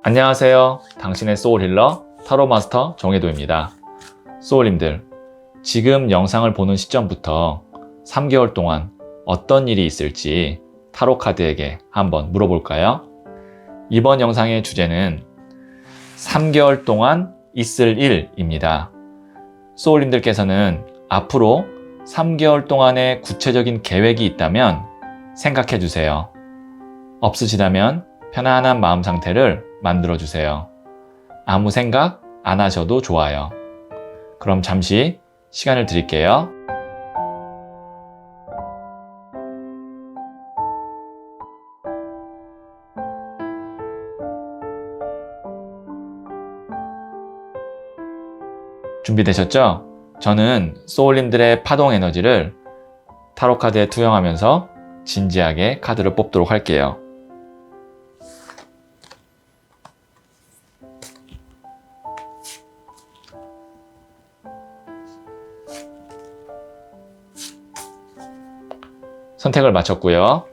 안녕하세요. 당신의 소울 힐러 타로 마스터 정혜도입니다. 소울님들, 지금 영상을 보는 시점부터 3개월 동안 어떤 일이 있을지 타로 카드에게 한번 물어볼까요? 이번 영상의 주제는 3개월 동안 있을 일입니다. 소울님들께서는 앞으로 3개월 동안의 구체적인 계획이 있다면 생각해 주세요. 없으시다면 편안한 마음 상태를 만들어 주세요. 아무 생각 안 하셔도 좋아요. 그럼 잠시 시간을 드릴게요. 준비되셨죠? 저는 소울님들의 파동 에너지를 타로 카드에 투영하면서 진지하게 카드를 뽑도록 할게요. 선택을 마쳤고요.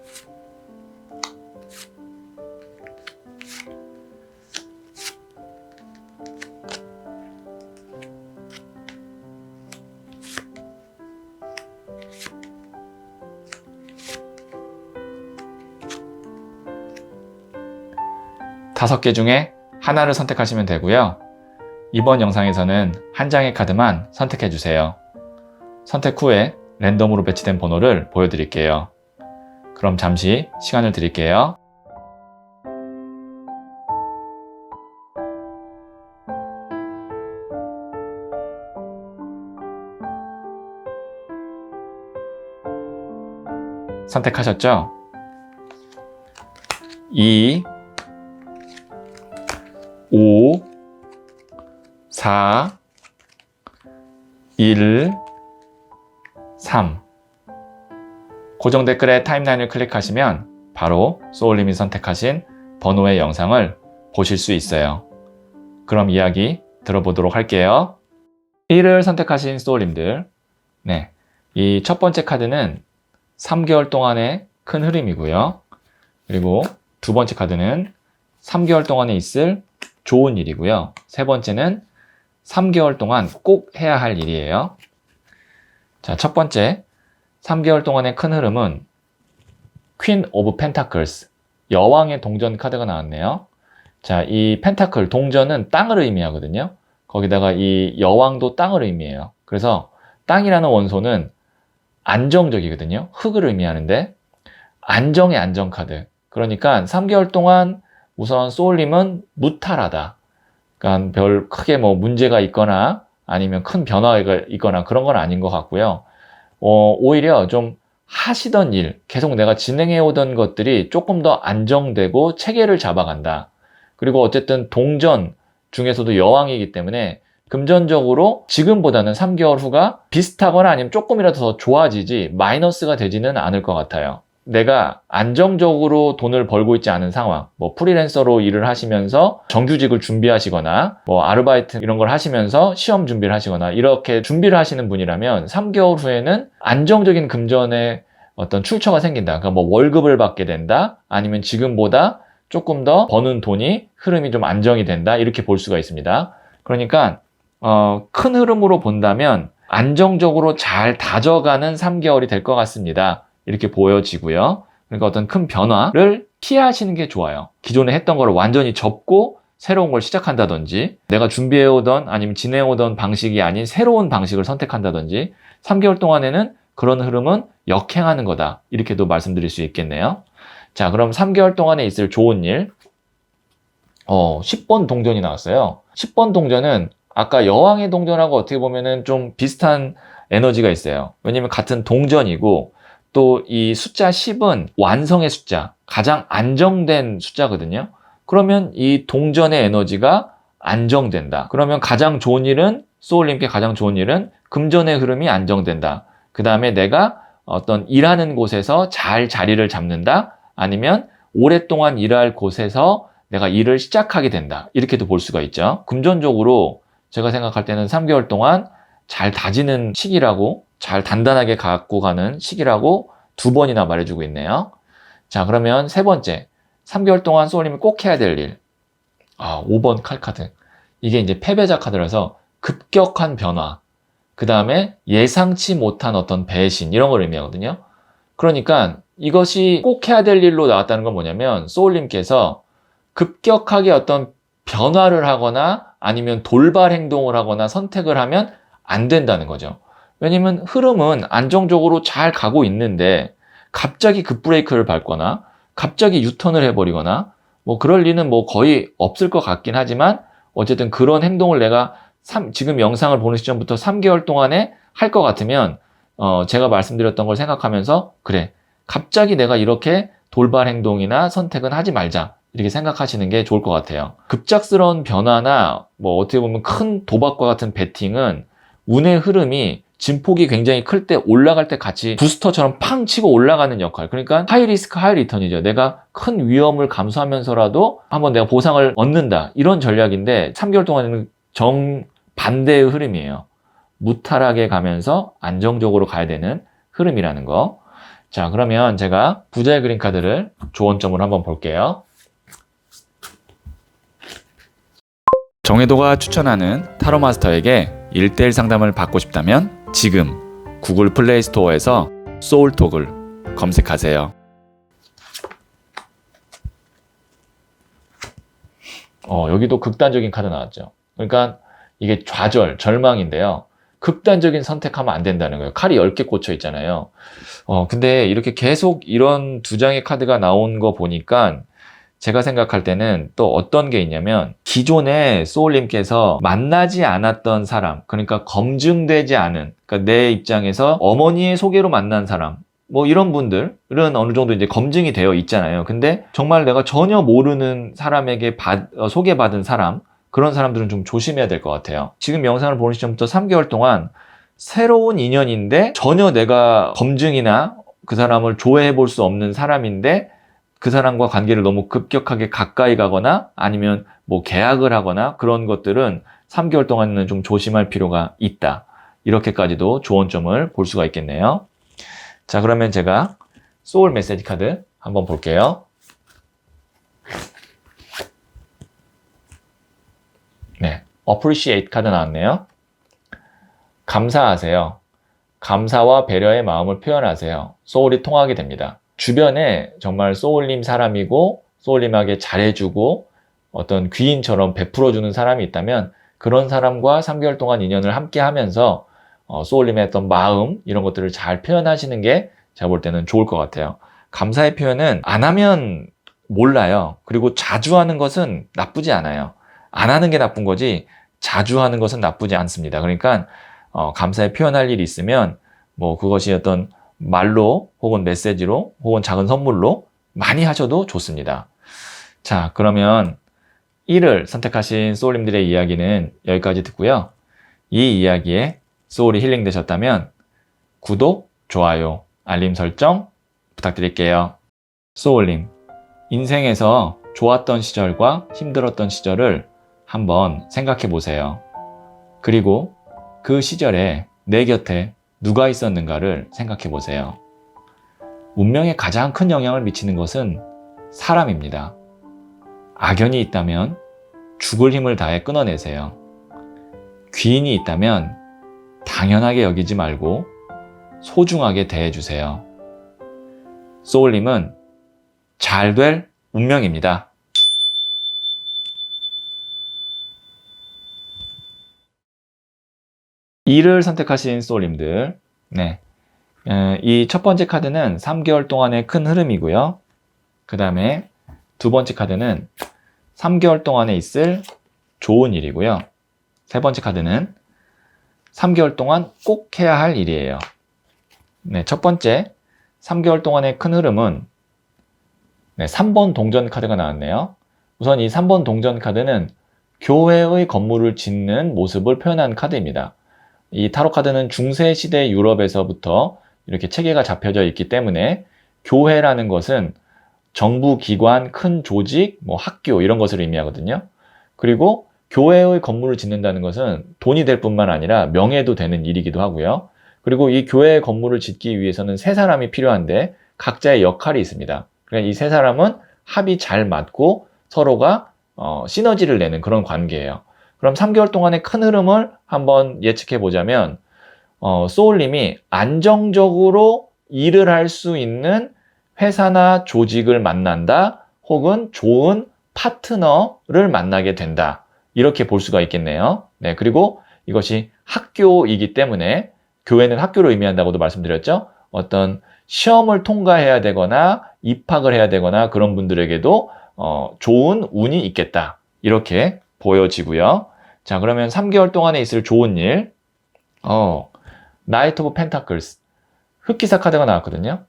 다섯 개 중에 하나를 선택하시면 되고요. 이번 영상에서는 한 장의 카드만 선택해 주세요. 선택 후에 랜덤으로 배치된 번호를 보여드릴게요. 그럼 잠시 시간을 드릴게요. 선택하셨죠? 2, 5, 4, 1, 3. 고정 댓글에 타임라인을 클릭하시면 바로 소울님이 선택하신 번호의 영상을 보실 수 있어요. 그럼 이야기 들어보도록 할게요. 1을 선택하신 소울님들, 이 첫 번째 카드는 3개월 동안의 큰 흐름이고요. 그리고 두 번째 카드는 3개월 동안에 있을 좋은 일이고요. 세 번째는 3개월 동안 꼭 해야 할 일이에요. 자, 첫 번째 3개월 동안의 큰 흐름은 퀸 오브 펜타클스, 여왕의 동전 카드가 나왔네요. 자, 이 펜타클, 동전은 땅을 의미하거든요. 거기다가 이 여왕도 땅을 의미해요. 그래서 땅이라는 원소는 안정적이거든요. 흙을 의미하는데 안정의 안정 카드. 그러니까 3개월 동안 우선 소울님은 무탈하다. 그러니까 별 크게 뭐 문제가 있거나 아니면 큰 변화가 있거나 그런 건 아닌 것 같고요. 오히려 좀 하시던 일, 계속 내가 진행해 오던 것들이 조금 더 안정되고 체계를 잡아간다. 그리고 어쨌든 동전 중에서도 여왕이기 때문에 금전적으로 지금보다는 3개월 후가 비슷하거나 아니면 조금이라도 더 좋아지지 마이너스가 되지는 않을 것 같아요. 내가 안정적으로 돈을 벌고 있지 않은 상황, 뭐 프리랜서로 일을 하시면서 정규직을 준비하시거나 뭐 아르바이트 이런 걸 하시면서 시험 준비를 하시거나 이렇게 준비를 하시는 분이라면 3개월 후에는 안정적인 금전의 어떤 출처가 생긴다. 그러니까 뭐 월급을 받게 된다, 아니면 지금보다 조금 더 버는 돈이 흐름이 좀 안정이 된다, 이렇게 볼 수가 있습니다. 그러니까 큰 흐름으로 본다면 안정적으로 잘 다져가는 3개월이 될 것 같습니다. 이렇게 보여지고요. 그러니까 어떤 큰 변화를 피하시는 게 좋아요. 기존에 했던 거를 완전히 접고 새로운 걸 시작한다든지, 내가 준비해오던 아니면 지내오던 방식이 아닌 새로운 방식을 선택한다든지, 3개월 동안에는 그런 흐름은 역행하는 거다, 이렇게도 말씀드릴 수 있겠네요. 자, 그럼 3개월 동안에 있을 좋은 일, 10번 동전이 나왔어요. 10번 동전은 아까 여왕의 동전하고 어떻게 보면은 좀 비슷한 에너지가 있어요. 왜냐면 같은 동전이고, 또 이 숫자 10은 완성의 숫자, 가장 안정된 숫자거든요. 그러면 이 동전의 에너지가 안정된다. 그러면 가장 좋은 일은, 소울님께 가장 좋은 일은 금전의 흐름이 안정된다. 그 다음에 내가 어떤 일하는 곳에서 잘 자리를 잡는다, 아니면 오랫동안 일할 곳에서 내가 일을 시작하게 된다, 이렇게도 볼 수가 있죠. 금전적으로 제가 생각할 때는 3개월 동안 잘 다지는 시기라고, 잘 단단하게 갖고 가는 시기라고 2번이나 말해주고 있네요. 자, 그러면 세 번째, 3개월 동안 소울님이 꼭 해야 될 일. 5번 칼카드. 이게 이제 패배자 카드라서 급격한 변화, 그 다음에 예상치 못한 어떤 배신, 이런 걸 의미하거든요. 그러니까 이것이 꼭 해야 될 일로 나왔다는 건 뭐냐면, 소울님께서 급격하게 어떤 변화를 하거나 아니면 돌발 행동을 하거나 선택을 하면 안 된다는 거죠. 왜냐면 흐름은 안정적으로 잘 가고 있는데 갑자기 급브레이크를 밟거나 갑자기 유턴을 해버리거나 뭐 그럴 리는 뭐 거의 없을 것 같긴 하지만, 어쨌든 그런 행동을 내가 지금 영상을 보는 시점부터 3개월 동안에 할 것 같으면 제가 말씀드렸던 걸 생각하면서, 그래, 갑자기 내가 이렇게 돌발 행동이나 선택은 하지 말자, 이렇게 생각하시는 게 좋을 것 같아요. 급작스러운 변화나 뭐 어떻게 보면 큰 도박과 같은 베팅은 운의 흐름이 진폭이 굉장히 클 때 올라갈 때 같이 부스터처럼 팡 치고 올라가는 역할. 그러니까 하이 리스크 하이 리턴이죠. 내가 큰 위험을 감수하면서라도 한번 내가 보상을 얻는다, 이런 전략인데 3개월 동안에는 정반대의 흐름이에요. 무탈하게 가면서 안정적으로 가야 되는 흐름이라는 거. 자, 그러면 제가 부자의 그린 카드를 조언점으로 한번 볼게요. 정혜도가 추천하는 타로 마스터에게 1대1 상담을 받고 싶다면 지금 구글 플레이 스토어에서 소울톡을 검색하세요. 여기도 극단적인 카드 나왔죠. 그러니까 이게 좌절, 절망인데요. 극단적인 선택하면 안 된다는 거예요. 칼이 10개 꽂혀 있잖아요. 근데 이렇게 계속 이런 두 장의 카드가 나온 거 보니까 제가 생각할 때는 또 어떤 게 있냐면, 기존에 소울님께서 만나지 않았던 사람, 그러니까 검증되지 않은, 그러니까 내 입장에서 어머니의 소개로 만난 사람, 뭐 이런 분들은 어느 정도 이제 검증이 되어 있잖아요. 근데 정말 내가 전혀 모르는 사람에게 소개받은 사람, 그런 사람들은 좀 조심해야 될 것 같아요. 지금 영상을 보는 시점부터 3개월 동안 새로운 인연인데 전혀 내가 검증이나 그 사람을 조회해 볼 수 없는 사람인데, 그 사람과 관계를 너무 급격하게 가까이 가거나 아니면 뭐 계약을 하거나 그런 것들은 3개월 동안은 좀 조심할 필요가 있다. 이렇게까지도 조언점을 볼 수가 있겠네요. 자, 그러면 제가 소울 메시지 카드 한번 볼게요. 네, appreciate 카드 나왔네요. 감사하세요. 감사와 배려의 마음을 표현하세요. 소울이 통하게 됩니다. 주변에 정말 소울님 사람이고 소울님에게 잘해주고 어떤 귀인처럼 베풀어주는 사람이 있다면 그런 사람과 3개월 동안 인연을 함께 하면서 소울님의 어떤 마음, 이런 것들을 잘 표현하시는 게 제가 볼 때는 좋을 것 같아요. 감사의 표현은 안 하면 몰라요. 그리고 자주 하는 것은 나쁘지 않아요. 안 하는 게 나쁜 거지 자주 하는 것은 나쁘지 않습니다. 그러니까 감사의 표현할 일이 있으면 뭐 그것이 어떤 말로 혹은 메시지로 혹은 작은 선물로 많이 하셔도 좋습니다. 자, 그러면 1을 선택하신 소울님들의 이야기는 여기까지 듣고요. 이 이야기에 소울이 힐링 되셨다면 구독, 좋아요, 알림 설정 부탁드릴게요. 소울님, 인생에서 좋았던 시절과 힘들었던 시절을 한번 생각해 보세요. 그리고 그 시절에 내 곁에 누가 있었는가를 생각해 보세요. 운명에 가장 큰 영향을 미치는 것은 사람입니다. 악연이 있다면 죽을 힘을 다해 끊어내세요. 귀인이 있다면 당연하게 여기지 말고 소중하게 대해주세요. 소울님은 잘 될 운명입니다. 이를 선택하신 소울님들, 네, 이 첫 번째 카드는 3개월 동안의 큰 흐름이고요. 그 다음에 두 번째 카드는 3개월 동안에 있을 좋은 일이고요. 세 번째 카드는 3개월 동안 꼭 해야 할 일이에요. 네, 첫 번째 3개월 동안의 큰 흐름은 3번 동전 카드가 나왔네요. 우선 이 3번 동전 카드는 교회의 건물을 짓는 모습을 표현한 카드입니다. 이 타로 카드는 중세 시대 유럽에서부터 이렇게 체계가 잡혀져 있기 때문에 교회라는 것은 정부 기관, 큰 조직, 뭐 학교 이런 것을 의미하거든요. 그리고 교회의 건물을 짓는다는 것은 돈이 될 뿐만 아니라 명예도 되는 일이기도 하고요. 그리고 이 교회의 건물을 짓기 위해서는 세 사람이 필요한데 각자의 역할이 있습니다. 그러니까 이 세 사람은 합이 잘 맞고 서로가 시너지를 내는 그런 관계예요. 그럼 3개월 동안의 큰 흐름을 한번 예측해 보자면 소울님이 안정적으로 일을 할 수 있는 회사나 조직을 만난다, 혹은 좋은 파트너를 만나게 된다. 이렇게 볼 수가 있겠네요. 네, 그리고 이것이 학교이기 때문에, 교회는 학교를 의미한다고도 말씀드렸죠. 어떤 시험을 통과해야 되거나 입학을 해야 되거나 그런 분들에게도 좋은 운이 있겠다. 이렇게 보여지고요. 자, 그러면 3개월 동안에 있을 좋은 일, 나이트 오브 펜타클스, 흑기사 카드가 나왔거든요.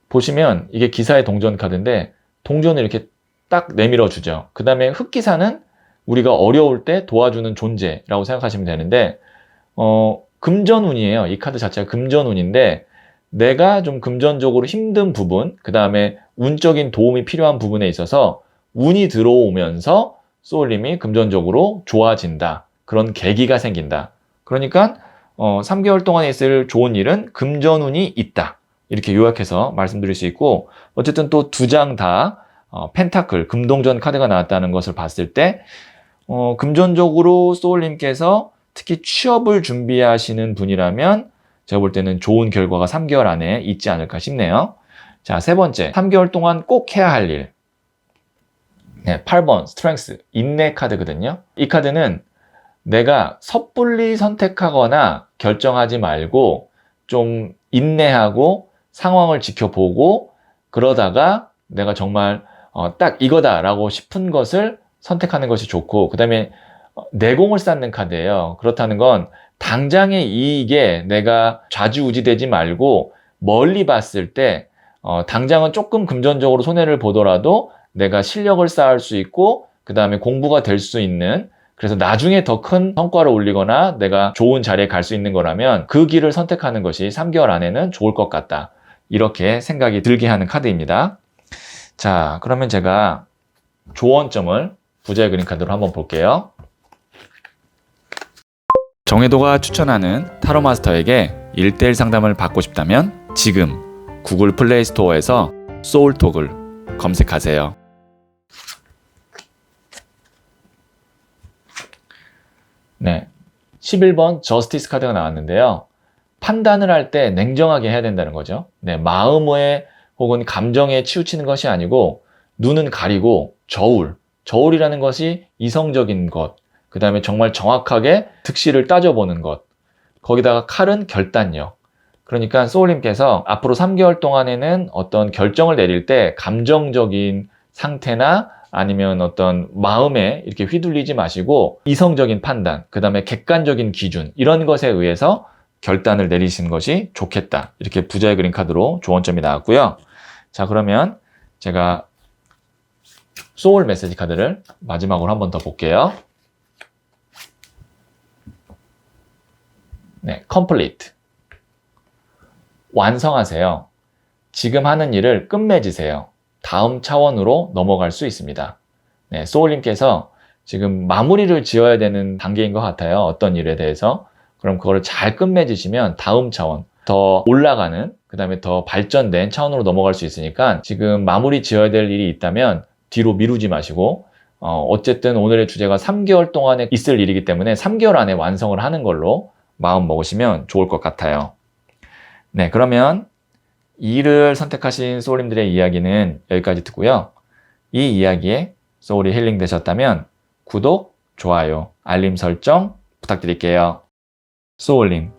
보시면 이게 기사의 동전 카드인데 동전을 이렇게 딱 내밀어 주죠. 그 다음에 흑기사는 우리가 어려울 때 도와주는 존재라고 생각하시면 되는데 금전운이에요. 이 카드 자체가 금전운인데, 내가 좀 금전적으로 힘든 부분, 그 다음에 운적인 도움이 필요한 부분에 있어서 운이 들어오면서 소울님이 금전적으로 좋아진다. 그런 계기가 생긴다. 그러니까 3개월 동안에 있을 좋은 일은 금전운이 있다. 이렇게 요약해서 말씀드릴 수 있고, 어쨌든 또 두 장 다 펜타클, 금동전 카드가 나왔다는 것을 봤을 때 금전적으로 소울님께서 특히 취업을 준비하시는 분이라면 제가 볼 때는 좋은 결과가 3개월 안에 있지 않을까 싶네요. 자, 세 번째, 3개월 동안 꼭 해야 할 일. 네, 8번 스트렝스, 인내 카드거든요. 이 카드는 내가 섣불리 선택하거나 결정하지 말고 좀 인내하고 상황을 지켜보고, 그러다가 내가 정말 딱 이거다라고 싶은 것을 선택하는 것이 좋고, 그 다음에 내공을 쌓는 카드예요. 그렇다는 건 당장의 이익에 내가 좌지우지되지 말고 멀리 봤을 때 당장은 조금 금전적으로 손해를 보더라도 내가 실력을 쌓을 수 있고, 그 다음에 공부가 될 수 있는, 그래서 나중에 더 큰 성과를 올리거나 내가 좋은 자리에 갈 수 있는 거라면 그 길을 선택하는 것이 3개월 안에는 좋을 것 같다. 이렇게 생각이 들게 하는 카드입니다. 자, 그러면 제가 조언점을 부자의 그림 카드로 한번 볼게요. 정혜도가 추천하는 타로마스터에게 1:1 상담을 받고 싶다면 지금 구글 플레이 스토어에서 소울톡을 검색하세요. 네, 11번 저스티스 카드가 나왔는데요. 판단을 할 때 냉정하게 해야 된다는 거죠. 네, 마음에 혹은 감정에 치우치는 것이 아니고 눈은 가리고 저울이라는 것이 이성적인 것, 그 다음에 정말 정확하게 득실을 따져보는 것, 거기다가 칼은 결단력. 그러니까 소울님께서 앞으로 3개월 동안에는 어떤 결정을 내릴 때 감정적인 상태나 아니면 어떤 마음에 이렇게 휘둘리지 마시고 이성적인 판단, 그 다음에 객관적인 기준, 이런 것에 의해서 결단을 내리시는 것이 좋겠다. 이렇게 부자의 그림 카드로 조언점이 나왔고요. 자, 그러면 제가 소울 메시지 카드를 마지막으로 한 번 더 볼게요. 네, complete. 완성하세요. 지금 하는 일을 끝맺으세요. 다음 차원으로 넘어갈 수 있습니다. 네, 소울님께서 지금 마무리를 지어야 되는 단계인 것 같아요. 어떤 일에 대해서. 그럼 그거를 잘 끝맺으시면 다음 차원, 더 올라가는, 그 다음에 더 발전된 차원으로 넘어갈 수 있으니까 지금 마무리 지어야 될 일이 있다면 뒤로 미루지 마시고, 어쨌든 오늘의 주제가 3개월 동안에 있을 일이기 때문에 3개월 안에 완성을 하는 걸로 마음 먹으시면 좋을 것 같아요. 네, 그러면 일을 선택하신 소울님들의 이야기는 여기까지 듣고요. 이 이야기에 소울이 힐링 되셨다면 구독, 좋아요, 알림 설정 부탁드릴게요. 소울님,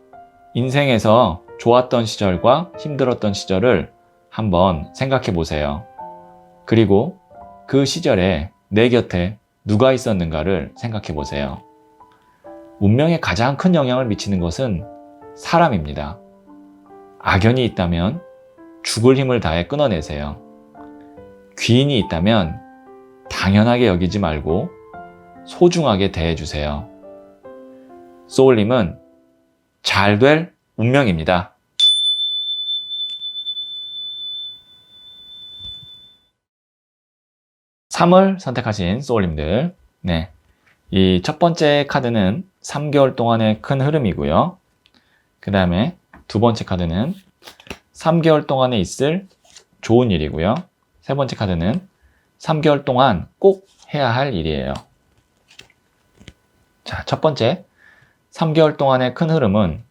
인생에서 좋았던 시절과 힘들었던 시절을 한번 생각해 보세요. 그리고 그 시절에 내 곁에 누가 있었는가를 생각해 보세요. 운명에 가장 큰 영향을 미치는 것은 사람입니다. 악연이 있다면 죽을 힘을 다해 끊어내세요. 귀인이 있다면 당연하게 여기지 말고 소중하게 대해주세요. 소울님은 잘 될 운명입니다. (3을) 선택하신 소울님들, 네, 이 첫 번째 카드는 3개월 동안의 큰 흐름이고요. 그 다음에 두 번째 카드는 3개월 동안에 있을 좋은 일이고요. 세 번째 카드는 3개월 동안 꼭 해야 할 일이에요. 자, 첫 번째, 3개월 동안의 큰 흐름은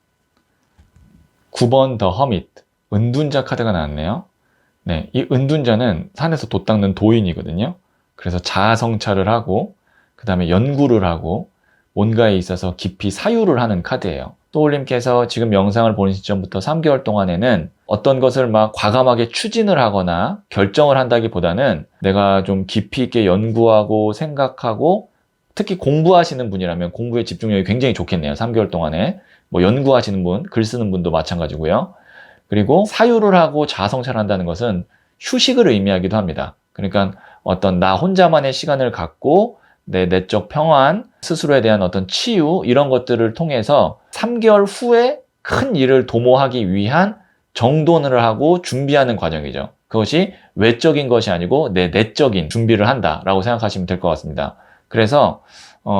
9번 더 허밋, 은둔자 카드가 나왔네요. 네, 이 은둔자는 산에서 돛 닦는 도인이거든요. 그래서 자아 성찰을 하고, 그 다음에 연구를 하고, 뭔가에 있어서 깊이 사유를 하는 카드예요. 소울님께서 지금 영상을 보는 시점부터 3개월 동안에는 어떤 것을 막 과감하게 추진을 하거나 결정을 한다기보다는 내가 좀 깊이 있게 연구하고 생각하고, 특히 공부하시는 분이라면 공부에 집중력이 굉장히 좋겠네요. 3개월 동안에. 뭐 연구하시는 분, 글 쓰는 분도 마찬가지고요. 그리고 사유를 하고 자아성찰한다는 것은 휴식을 의미하기도 합니다. 그러니까 어떤 나 혼자만의 시간을 갖고 내 내적 평안, 스스로에 대한 어떤 치유 이런 것들을 통해서 3개월 후에 큰 일을 도모하기 위한 정돈을 하고 준비하는 과정이죠. 그것이 외적인 것이 아니고 내 내적인 준비를 한다라고 생각하시면 될 것 같습니다. 그래서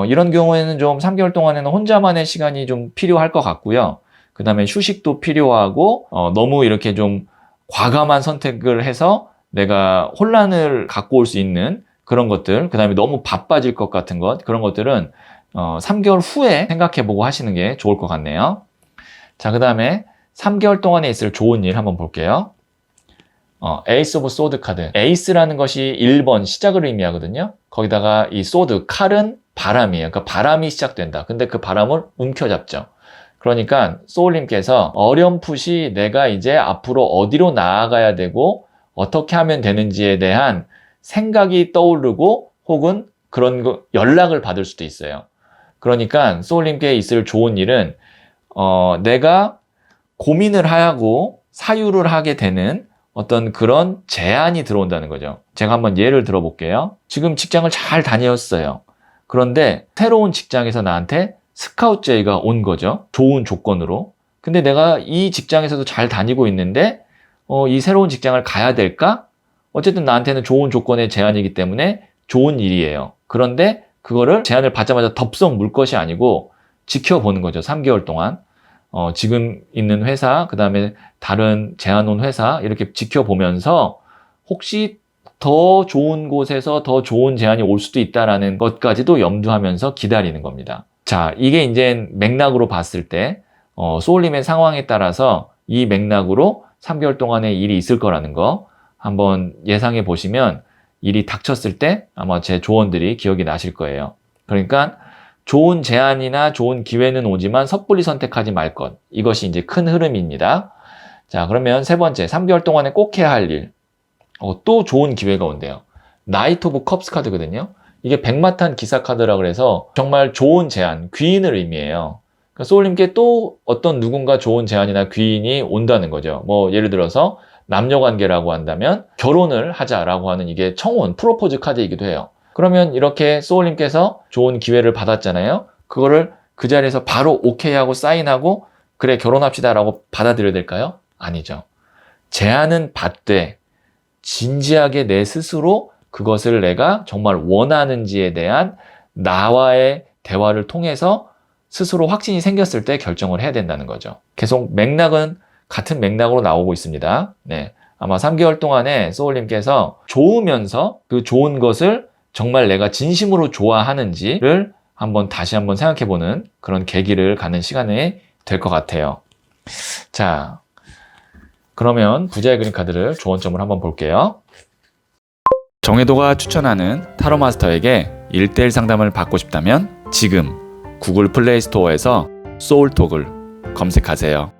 이런 경우에는 좀 3개월 동안에는 혼자만의 시간이 좀 필요할 것 같고요. 그 다음에 휴식도 필요하고 너무 이렇게 좀 과감한 선택을 해서 내가 혼란을 갖고 올 수 있는 그런 것들, 그 다음에 너무 바빠질 것 같은 것, 그런 것들은 3개월 후에 생각해보고 하시는 게 좋을 것 같네요. 자, 그 다음에 3개월 동안에 있을 좋은 일 한번 볼게요. 에이스 오브 소드 카드. 에이스라는 것이 1번 시작을 의미하거든요. 거기다가 이 소드, 칼은 바람이에요. 그러니까 바람이 시작된다. 근데 그 바람을 움켜잡죠. 그러니까 소울님께서 어렴풋이 내가 이제 앞으로 어디로 나아가야 되고 어떻게 하면 되는지에 대한 생각이 떠오르고 혹은 그런 연락을 받을 수도 있어요. 그러니까 소울님께 있을 좋은 일은 내가 고민을 하고 사유를 하게 되는 어떤 그런 제안이 들어온다는 거죠. 제가 한번 예를 들어볼게요. 지금 직장을 잘 다녔어요. 그런데 새로운 직장에서 나한테 스카우트 제의가 온 거죠. 좋은 조건으로. 근데 내가 이 직장에서도 잘 다니고 있는데 이 새로운 직장을 가야 될까? 어쨌든 나한테는 좋은 조건의 제안이기 때문에 좋은 일이에요. 그런데 그거를 제안을 받자마자 덥석 물 것이 아니고 지켜보는 거죠. 3개월 동안. 지금 있는 회사, 그 다음에 다른 제안 온 회사 이렇게 지켜보면서 혹시 더 좋은 곳에서 더 좋은 제안이 올 수도 있다는 것까지도 염두하면서 기다리는 겁니다. 자, 이게 이제 맥락으로 봤을 때 소울님의 상황에 따라서 이 맥락으로 3개월 동안의 일이 있을 거라는 거 한번 예상해 보시면 일이 닥쳤을 때 아마 제 조언들이 기억이 나실 거예요. 그러니까 좋은 제안이나 좋은 기회는 오지만 섣불리 선택하지 말 것. 이것이 이제 큰 흐름입니다. 자, 그러면 세 번째, 3개월 동안에 꼭 해야 할 일. 또 좋은 기회가 온대요. 나이트 오브 컵스 카드거든요. 이게 백마탄 기사 카드라 그래서 정말 좋은 제안, 귀인을 의미해요. 그러니까 소울님께 또 어떤 누군가 좋은 제안이나 귀인이 온다는 거죠. 뭐 예를 들어서 남녀 관계라고 한다면 결혼을 하자라고 하는 이게 청혼, 프로포즈 카드이기도 해요. 그러면 이렇게 소울님께서 좋은 기회를 받았잖아요. 그거를 그 자리에서 바로 오케이 하고 사인하고 그래 결혼합시다 라고 받아들여야 될까요? 아니죠. 제안은 받되 진지하게 내 스스로 그것을 내가 정말 원하는지에 대한 나와의 대화를 통해서 스스로 확신이 생겼을 때 결정을 해야 된다는 거죠. 계속 맥락은 같은 맥락으로 나오고 있습니다. 네, 아마 3개월 동안에 소울님께서 좋으면서 그 좋은 것을 정말 내가 진심으로 좋아하는지를 다시 한번 생각해보는 그런 계기를 갖는 시간이 될 것 같아요. 자, 그러면 부자의 그림 카드를 조언점을 한번 볼게요. 정혜도가 추천하는 타로 마스터에게 1:1 상담을 받고 싶다면 지금 구글 플레이 스토어에서 소울톡을 검색하세요.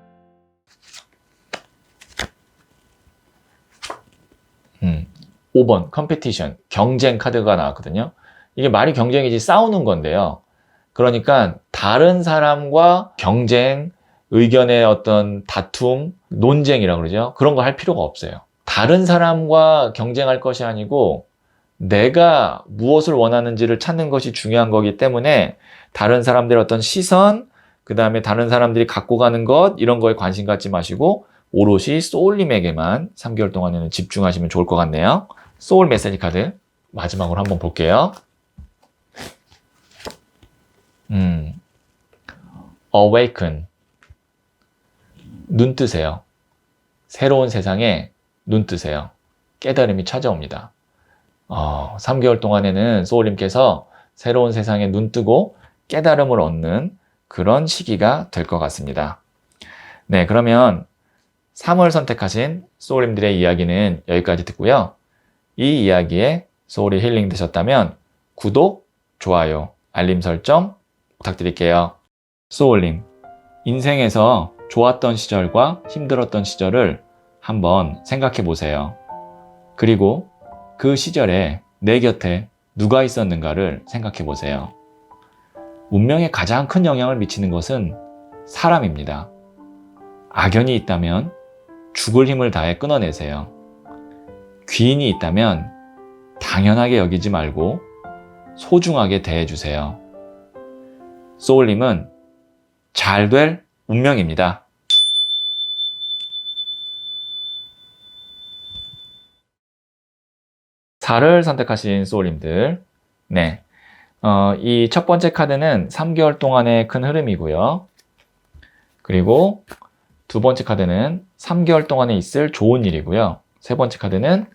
5번 컴피티션, 경쟁 카드가 나왔거든요. 이게 말이 경쟁이지 싸우는 건데요. 그러니까 다른 사람과 경쟁, 의견의 어떤 다툼, 논쟁이라고 그러죠. 그런 거 할 필요가 없어요. 다른 사람과 경쟁할 것이 아니고 내가 무엇을 원하는지를 찾는 것이 중요한 거기 때문에 다른 사람들의 어떤 시선, 그 다음에 다른 사람들이 갖고 가는 것 이런 거에 관심 갖지 마시고 오롯이 소울님에게만 3개월 동안에는 집중하시면 좋을 것 같네요. 소울 메시지 카드 마지막으로 한번 볼게요. Awaken. 눈 뜨세요. 새로운 세상에 눈 뜨세요. 깨달음이 찾아옵니다. 3개월 동안에는 소울님께서 새로운 세상에 눈뜨고 깨달음을 얻는 그런 시기가 될 것 같습니다. 네, 그러면 3월 선택하신 소울님들의 이야기는 여기까지 듣고요. 이 이야기에 소울이 힐링 되셨다면 구독, 좋아요, 알림 설정 부탁드릴게요. 소울님, 인생에서 좋았던 시절과 힘들었던 시절을 한번 생각해 보세요. 그리고 그 시절에 내 곁에 누가 있었는가를 생각해 보세요. 운명에 가장 큰 영향을 미치는 것은 사람입니다. 악연이 있다면 죽을 힘을 다해 끊어내세요. 귀인이 있다면 당연하게 여기지 말고 소중하게 대해주세요. 소울님은 잘 될 운명입니다. 사를 선택하신 소울님들, 네, 이 첫 번째 카드는 3개월 동안의 큰 흐름이고요. 그리고 두 번째 카드는 3개월 동안에 있을 좋은 일이고요. 세 번째 카드는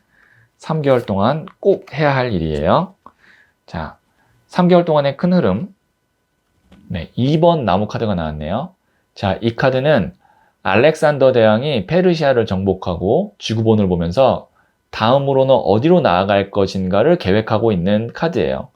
3개월 동안 꼭 해야 할 일이에요. 자, 3개월 동안의 큰 흐름. 네, 2번 나무 카드가 나왔네요. 자, 이 카드는 알렉산더 대왕이 페르시아를 정복하고 지구본을 보면서 다음으로는 어디로 나아갈 것인가를 계획하고 있는 카드예요.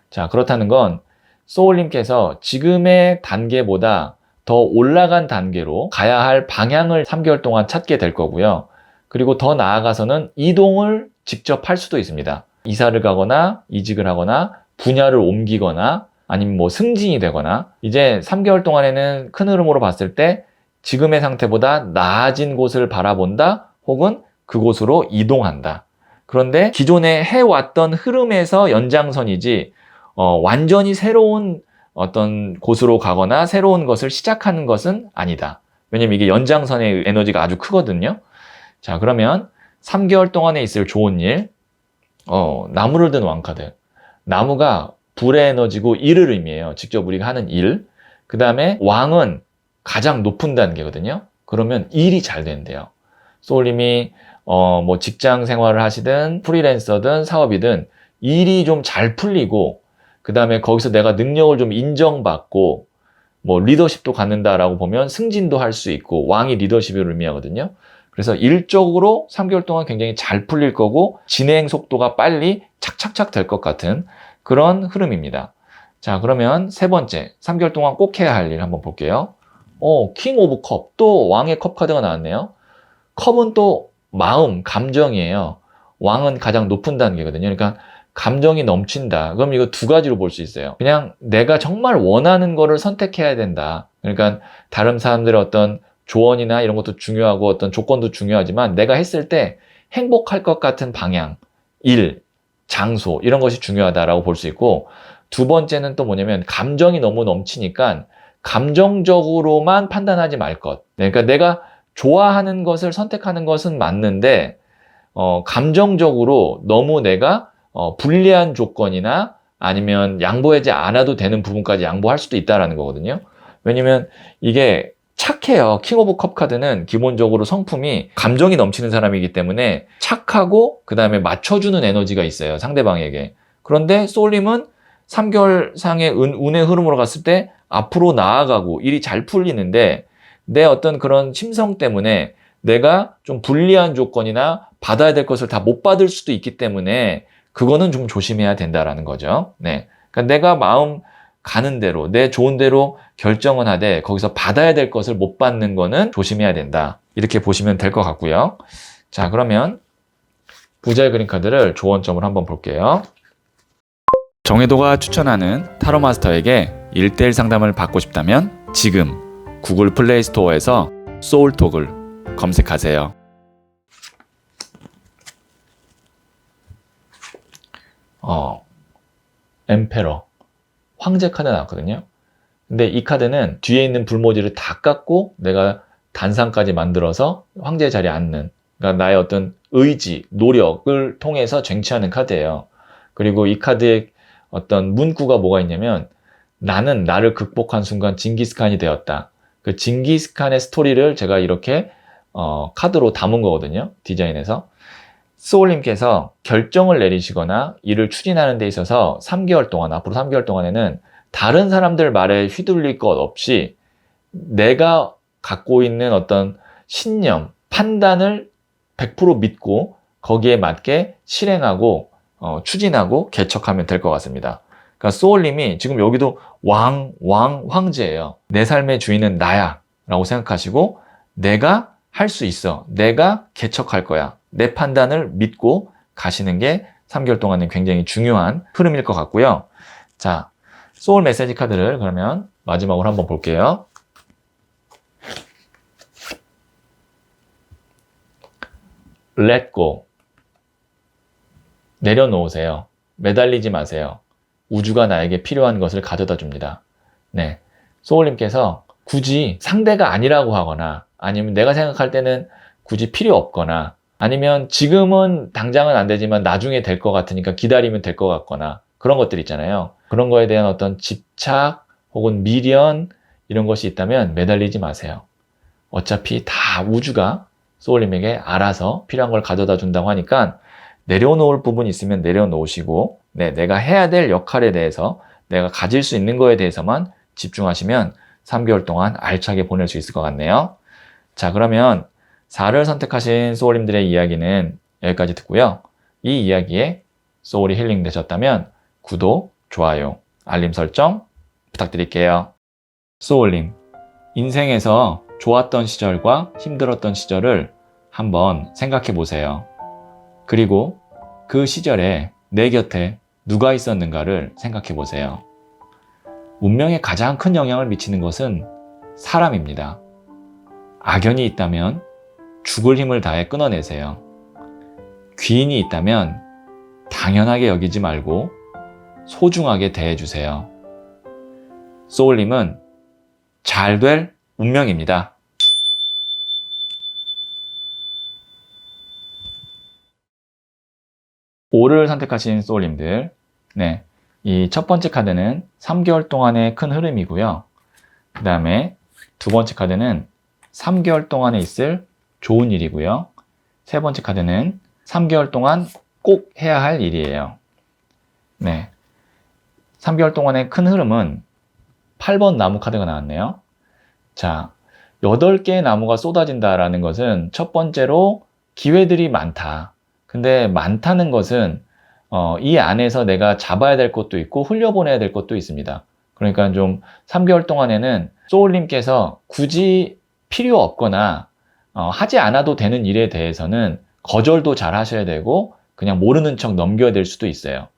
자, 그렇다는 건 소울님께서 지금의 단계보다 더 올라간 단계로 가야 할 방향을 3개월 동안 찾게 될 거고요. 그리고 더 나아가서는 이동을 직접 할 수도 있습니다. 이사를 가거나 이직을 하거나 분야를 옮기거나 아니면 뭐 승진이 되거나 이제 3개월 동안에는 큰 흐름으로 봤을 때 지금의 상태보다 나아진 곳을 바라본다 혹은 그곳으로 이동한다. 그런데 기존에 해왔던 흐름에서 연장선이지 완전히 새로운 어떤 곳으로 가거나 새로운 것을 시작하는 것은 아니다. 왜냐면 이게 연장선의 에너지가 아주 크거든요. 자, 그러면 3개월 동안에 있을 좋은 일, 나무를 든 왕카드. 나무가 불의 에너지고 일을 의미해요. 직접 우리가 하는 일. 그 다음에 왕은 가장 높은 단계거든요. 그러면 일이 잘 된대요. 소울님이 뭐 직장 생활을 하시든 프리랜서든 사업이든 일이 좀 잘 풀리고 그 다음에 거기서 내가 능력을 좀 인정받고 뭐 리더십도 갖는다라고 보면 승진도 할 수 있고 왕이 리더십을 의미하거든요. 그래서 일적으로 3개월 동안 굉장히 잘 풀릴 거고 진행 속도가 빨리 착착착 될 것 같은 그런 흐름입니다. 자, 그러면 세 번째 3개월 동안 꼭 해야 할 일 한번 볼게요. 킹 오브 컵, 또 왕의 컵 카드가 나왔네요. 컵은 또 마음, 감정이에요. 왕은 가장 높은 단계거든요. 그러니까 감정이 넘친다. 그럼 이거 두 가지로 볼 수 있어요. 그냥 내가 정말 원하는 거를 선택해야 된다. 그러니까 다른 사람들의 어떤 조언이나 이런 것도 중요하고 어떤 조건도 중요하지만 내가 했을 때 행복할 것 같은 방향, 일, 장소 이런 것이 중요하다라고 볼 수 있고 두 번째는 또 뭐냐면 감정이 너무 넘치니까 감정적으로만 판단하지 말 것. 그러니까 내가 좋아하는 것을 선택하는 것은 맞는데 감정적으로 너무 내가 불리한 조건이나 아니면 양보하지 않아도 되는 부분까지 양보할 수도 있다라는 거거든요. 왜냐면 이게 착해요. 킹 오브 컵 카드는 기본적으로 성품이 감정이 넘치는 사람이기 때문에 착하고 그 다음에 맞춰주는 에너지가 있어요. 상대방에게. 그런데 소울님은 3개월 상의 운의 흐름으로 갔을 때 앞으로 나아가고 일이 잘 풀리는데 내 어떤 그런 심성 때문에 내가 좀 불리한 조건이나 받아야 될 것을 다 못 받을 수도 있기 때문에 그거는 좀 조심해야 된다라는 거죠. 네. 그러니까 내가 마음 가는 대로 내 좋은 대로 결정은 하되 거기서 받아야 될 것을 못 받는 거는 조심해야 된다. 이렇게 보시면 될 것 같고요. 자, 그러면 부자의 그림 카드를 조언점을 한번 볼게요. 정혜도가 추천하는 타로 마스터에게 1:1 상담을 받고 싶다면 지금 구글 플레이 스토어에서 소울톡을 검색하세요. 엠페러 황제 카드 나왔거든요. 근데 이 카드는 뒤에 있는 불모지를 다 깎고 내가 단상까지 만들어서 황제의 자리에 앉는, 그러니까 나의 어떤 의지, 노력을 통해서 쟁취하는 카드예요. 그리고 이 카드의 어떤 문구가 뭐가 있냐면 나는 나를 극복한 순간 징기스칸이 되었다. 그 징기스칸의 스토리를 제가 이렇게 카드로 담은 거거든요. 디자인해서. 소울님께서 결정을 내리시거나 일을 추진하는 데 있어서 3개월 동안, 앞으로 3개월 동안에는 다른 사람들 말에 휘둘릴 것 없이 내가 갖고 있는 어떤 신념, 판단을 100% 믿고 거기에 맞게 실행하고 추진하고 개척하면 될 것 같습니다. 그러니까 소울님이 지금 여기도 황제예요. 내 삶의 주인은 나야 라고 생각하시고 내가 할 수 있어. 내가 개척할 거야. 내 판단을 믿고 가시는 게 3개월 동안은 굉장히 중요한 흐름일 것 같고요. 자, 소울 메시지 카드를 그러면 마지막으로 한번 볼게요. Let go. 내려놓으세요. 매달리지 마세요. 우주가 나에게 필요한 것을 가져다 줍니다. 네. 소울님께서 굳이 상대가 아니라고 하거나 아니면 내가 생각할 때는 굳이 필요 없거나 아니면 지금은 당장은 안 되지만 나중에 될 것 같으니까 기다리면 될 것 같거나 그런 것들 있잖아요. 그런 거에 대한 어떤 집착 혹은 미련 이런 것이 있다면 매달리지 마세요. 어차피 다 우주가 소울님에게 알아서 필요한 걸 가져다 준다고 하니까 내려놓을 부분이 있으면 내려놓으시고 내가 해야 될 역할에 대해서 내가 가질 수 있는 거에 대해서만 집중하시면 3개월 동안 알차게 보낼 수 있을 것 같네요. 자, 그러면 4를 선택하신 소울님들의 이야기는 여기까지 듣고요. 이 이야기에 소울이 힐링 되셨다면 구독, 좋아요, 알림 설정 부탁드릴게요. 소울님, 인생에서 좋았던 시절과 힘들었던 시절을 한번 생각해 보세요. 그리고 그 시절에 내 곁에 누가 있었는가를 생각해 보세요. 운명에 가장 큰 영향을 미치는 것은 사람입니다. 악연이 있다면 죽을 힘을 다해 끊어내세요. 귀인이 있다면 당연하게 여기지 말고 소중하게 대해주세요. 소울님은 잘 될 운명입니다. O를 선택하신 소울님들, 이 첫 번째 카드는 3개월 동안의 큰 흐름이고요. 그 다음에 두 번째 카드는 3개월 동안에 있을 좋은 일이고요. 세 번째 카드는 3개월 동안 꼭 해야 할 일이에요. 3개월 동안의 큰 흐름은 8번 나무 카드가 나왔네요. 자, 8개의 나무가 쏟아진다라는 것은 첫 번째로 기회들이 많다. 근데 많다는 것은 이 안에서 내가 잡아야 될 것도 있고 흘려보내야 될 것도 있습니다. 그러니까 좀 3개월 동안에는 소울님께서 굳이 필요 없거나 하지 않아도 되는 일에 대해서는 거절도 잘 하셔야 되고 그냥 모르는 척 넘겨야 될 수도 있어요.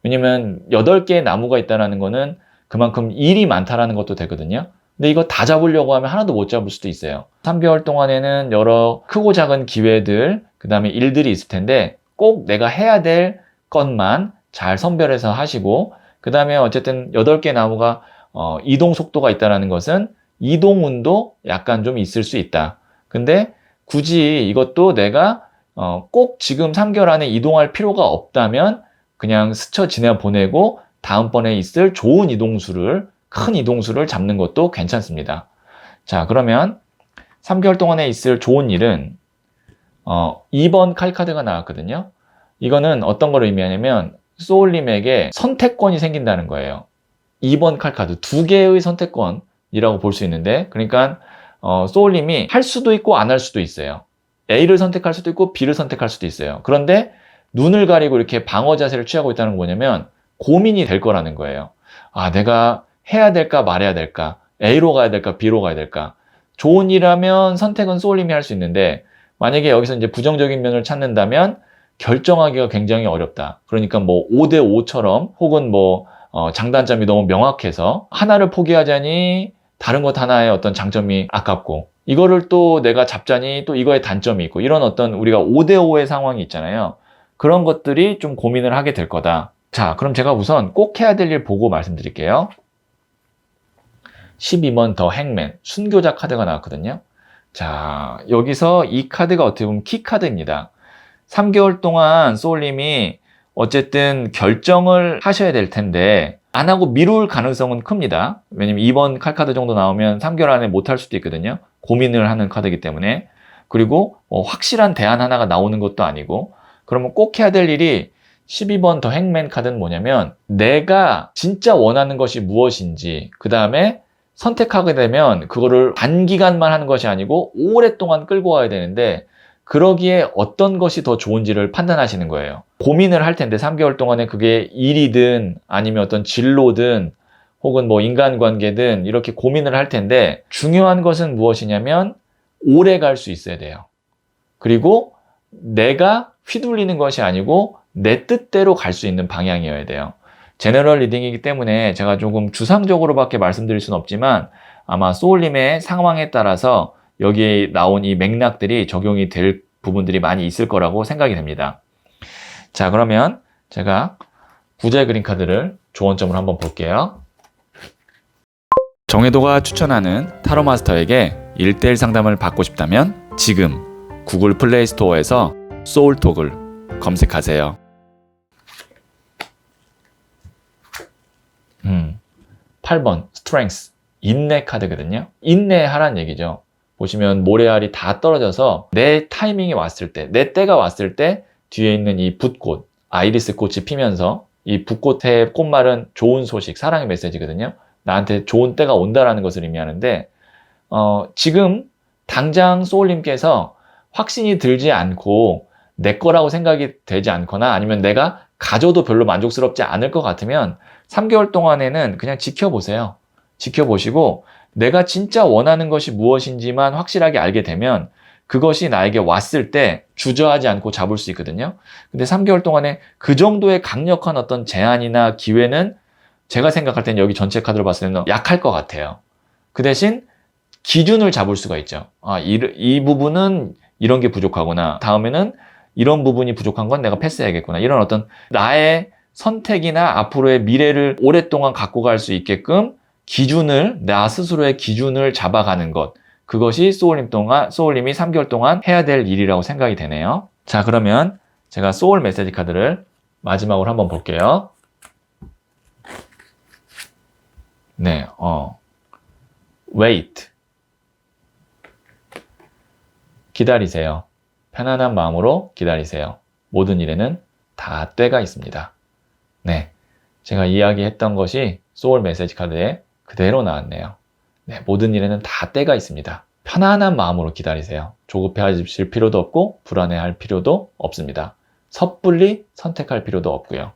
왜냐면 8개의 나무가 있다는 거는 그만큼 일이 많다라는 것도 되거든요. 근데 이거 다 잡으려고 하면 하나도 못 잡을 수도 있어요. 3개월 동안에는 여러 크고 작은 기회들, 그 다음에 일들이 있을 텐데 꼭 내가 해야 될 것만 잘 선별해서 하시고, 그 다음에 어쨌든 8개 나무가 이동 속도가 있다는 것은 이동운도 약간 좀 있을 수 있다. 근데 굳이 이것도 내가 꼭 지금 3개월 안에 이동할 필요가 없다면 그냥 스쳐 지내보내고 다음번에 있을 좋은 이동수를, 큰 이동수를 잡는 것도 괜찮습니다. 자, 그러면 3개월 동안에 있을 좋은 일은 2번 칼카드가 나왔거든요. 이거는 어떤 걸 의미하냐면 소울님에게 선택권이 생긴다는 거예요. 2번 칼카드, 2개의 선택권이라고 볼 수 있는데, 그러니까 소울님이 할 수도 있고 안 할 수도 있어요. A를 선택할 수도 있고 B를 선택할 수도 있어요. 그런데 눈을 가리고 이렇게 방어 자세를 취하고 있다는 건 뭐냐면 고민이 될 거라는 거예요. 아, 내가 해야 될까 말해야 될까? A로 가야 될까 B로 가야 될까? 좋은 일하면 선택은 소울님이 할 수 있는데, 만약에 여기서 이제 부정적인 면을 찾는다면 결정하기가 굉장히 어렵다. 그러니까 뭐 5대 5처럼 혹은 뭐 장단점이 너무 명확해서 하나를 포기하자니 다른 것 하나의 어떤 장점이 아깝고, 이거를 또 내가 잡자니 또 이거의 단점이 있고, 이런 어떤 우리가 5대 5의 상황이 있잖아요. 그런 것들이 좀 고민을 하게 될 거다. 자, 그럼 제가 우선 꼭 해야 될 일 보고 말씀드릴게요. 12번 더 행맨, 순교자 카드가 나왔거든요. 자, 여기서 이 카드가 어떻게 보면 키 카드입니다. 3개월 동안 소울님이 어쨌든 결정을 하셔야 될 텐데 안 하고 미룰 가능성은 큽니다. 왜냐면 2번 칼카드 정도 나오면 3개월 안에 못 할 수도 있거든요. 고민을 하는 카드이기 때문에. 그리고 확실한 대안 하나가 나오는 것도 아니고, 그러면 꼭 해야 될 일이 12번 더 행맨 카드는 뭐냐면 내가 진짜 원하는 것이 무엇인지 그 다음에 선택하게 되면 그거를 단기간만 하는 것이 아니고 오랫동안 끌고 와야 되는데 그러기에 어떤 것이 더 좋은지를 판단하시는 거예요. 고민을 할 텐데 3개월 동안에 그게 일이든 아니면 어떤 진로든 혹은 뭐 인간관계든 이렇게 고민을 할 텐데 중요한 것은 무엇이냐면 오래 갈 수 있어야 돼요. 그리고 내가 휘둘리는 것이 아니고 내 뜻대로 갈 수 있는 방향이어야 돼요. 제너럴 리딩이기 때문에 제가 조금 주상적으로밖에 말씀드릴 수는 없지만 아마 소울님의 상황에 따라서 여기에 나온 이 맥락들이 적용이 될 부분들이 많이 있을 거라고 생각이 됩니다. 자, 그러면 제가 구제 그림 카드를 조언점을 한번 볼게요. 정혜도가 추천하는 타로 마스터에게 1:1 상담을 받고 싶다면 지금 구글 플레이 스토어에서 소울톡을 검색하세요. 8번 스트렝스 인내 카드거든요. 인내하란 얘기죠. 보시면 모래알이 다 떨어져서 내 타이밍이 왔을 때, 내 때가 왔을 때 뒤에 있는 이 붓꽃, 아이리스 꽃이 피면서 이 붓꽃의 꽃말은 좋은 소식, 사랑의 메시지거든요. 나한테 좋은 때가 온다라는 것을 의미하는데 지금 당장 소울님께서 확신이 들지 않고 내 거라고 생각이 되지 않거나 아니면 내가 가져도 별로 만족스럽지 않을 것 같으면 3개월 동안에는 그냥 지켜보세요. 지켜보시고 내가 진짜 원하는 것이 무엇인지만 확실하게 알게 되면 그것이 나에게 왔을 때 주저하지 않고 잡을 수 있거든요. 근데 3개월 동안에 그 정도의 강력한 어떤 제안이나 기회는 제가 생각할 때는 여기 전체 카드를 봤을 때는 약할 것 같아요. 그 대신 기준을 잡을 수가 있죠. 이 부분은 이런 게 부족하구나. 다음에는 이런 부분이 부족한 건 내가 패스해야겠구나. 이런 어떤 나의 선택이나 앞으로의 미래를 오랫동안 갖고 갈 수 있게끔 기준을, 나 스스로의 기준을 잡아가는 것. 그것이 소울님이 3개월 동안 해야 될 일이라고 생각이 되네요. 자, 그러면 제가 소울 메시지 카드를 마지막으로 한번 볼게요. 네, wait. 기다리세요. 편안한 마음으로 기다리세요. 모든 일에는 다 때가 있습니다. 네, 제가 이야기했던 것이 소울 메시지 카드에 그대로 나왔네요. 네, 모든 일에는 다 때가 있습니다. 편안한 마음으로 기다리세요. 조급해하실 필요도 없고 불안해할 필요도 없습니다. 섣불리 선택할 필요도 없고요.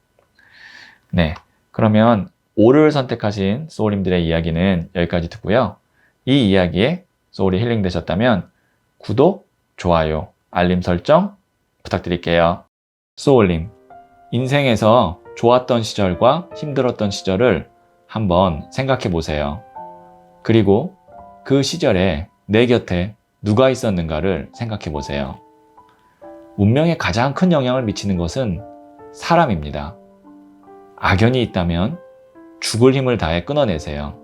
네, 그러면 오를 선택하신 소울님들의 이야기는 여기까지 듣고요. 이 이야기에 소울이 힐링되셨다면 구독, 좋아요, 알림 설정 부탁드릴게요. 소울님, 인생에서 좋았던 시절과 힘들었던 시절을 한번 생각해 보세요. 그리고 그 시절에 내 곁에 누가 있었는가를 생각해 보세요. 운명에 가장 큰 영향을 미치는 것은 사람입니다. 악연이 있다면 죽을 힘을 다해 끊어내세요.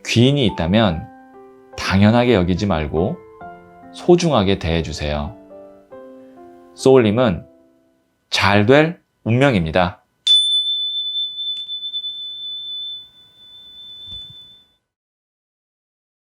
귀인이 있다면 당연하게 여기지 말고 소중하게 대해주세요. 소울님은 잘 될 운명입니다.